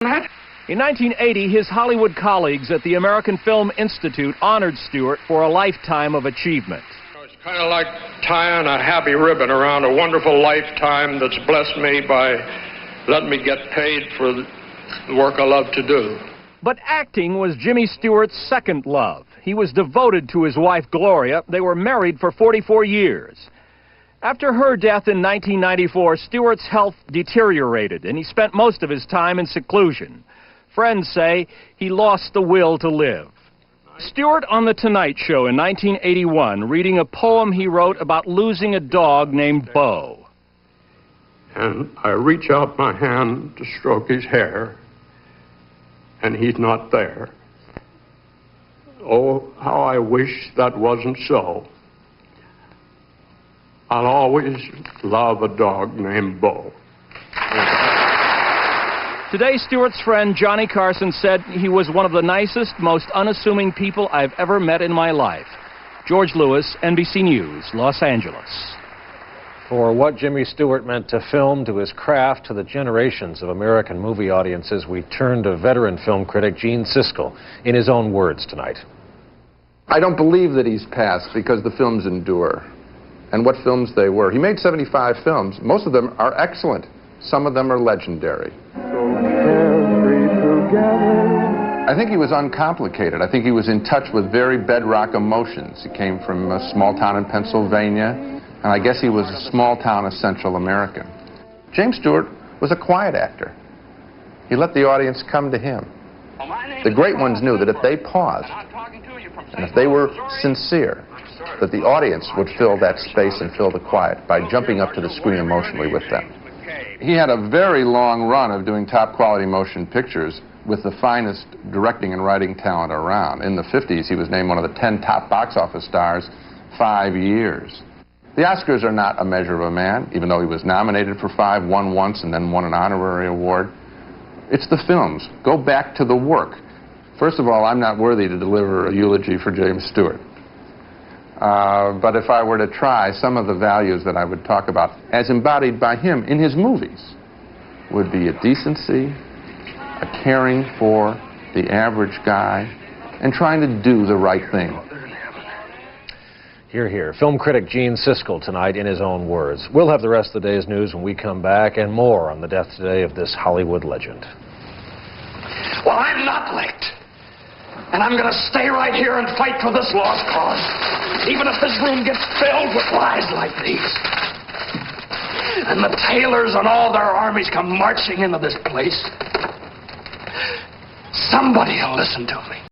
In 1980, his Hollywood colleagues at the American Film Institute honored Stewart for a lifetime of achievement. It's kind of like tying a happy ribbon around a wonderful lifetime that's blessed me by letting me get paid for the work I love to do. But acting was Jimmy Stewart's second love. He was devoted to his wife, Gloria. They were married for 44 years. After her death in 1994, Stewart's health deteriorated, and he spent most of his time in seclusion. Friends say he lost the will to live. Stewart on The Tonight Show in 1981, reading a poem he wrote about losing a dog named Bo. And I reach out my hand to stroke his hair, and he's not there. Oh, how I wish that wasn't so. I'll always love a dog named Bo. Today, Stewart's friend Johnny Carson said he was one of the nicest, most unassuming people I've ever met in my life. George Lewis, NBC News, Los Angeles. For what Jimmy Stewart meant to film, to his craft, to the generations of American movie audiences, we turn to veteran film critic Gene Siskel in his own words tonight. I don't believe that he's passed because the films endure. And what films they were. He made 75 films. Most of them are excellent. Some of them are legendary. I think he was uncomplicated. I think he was in touch with very bedrock emotions. He came from a small town in Pennsylvania, and I guess he was a small town of Central American. James Stewart was a quiet actor. He let the audience come to him. The great ones knew that if they paused, and if they were sincere, that the audience would fill that space and fill the quiet by jumping up to the screen emotionally with them. He had a very long run of doing top quality motion pictures with the finest directing and writing talent around. In the 50s, he was named one of the 10 top box office stars 5 years. The Oscars are not a measure of a man, even though he was nominated for 5, won once, and then won an honorary award. It's the films. Go back to the work. First of all, I'm not worthy to deliver a eulogy for James Stewart. But if I were to try, some of the values that I would talk about as embodied by him in his movies would be a decency, a caring for the average guy, and trying to do the right thing. Hear, hear. Film critic Gene Siskel tonight in his own words. We'll have the rest of the day's news when we come back, and more on the death today of this Hollywood legend. Well, I'm not licked. And I'm going to stay right here and fight for this lost cause, even if this room gets filled with lies like these. And the Taylors and all their armies come marching into this place. Somebody will listen to me.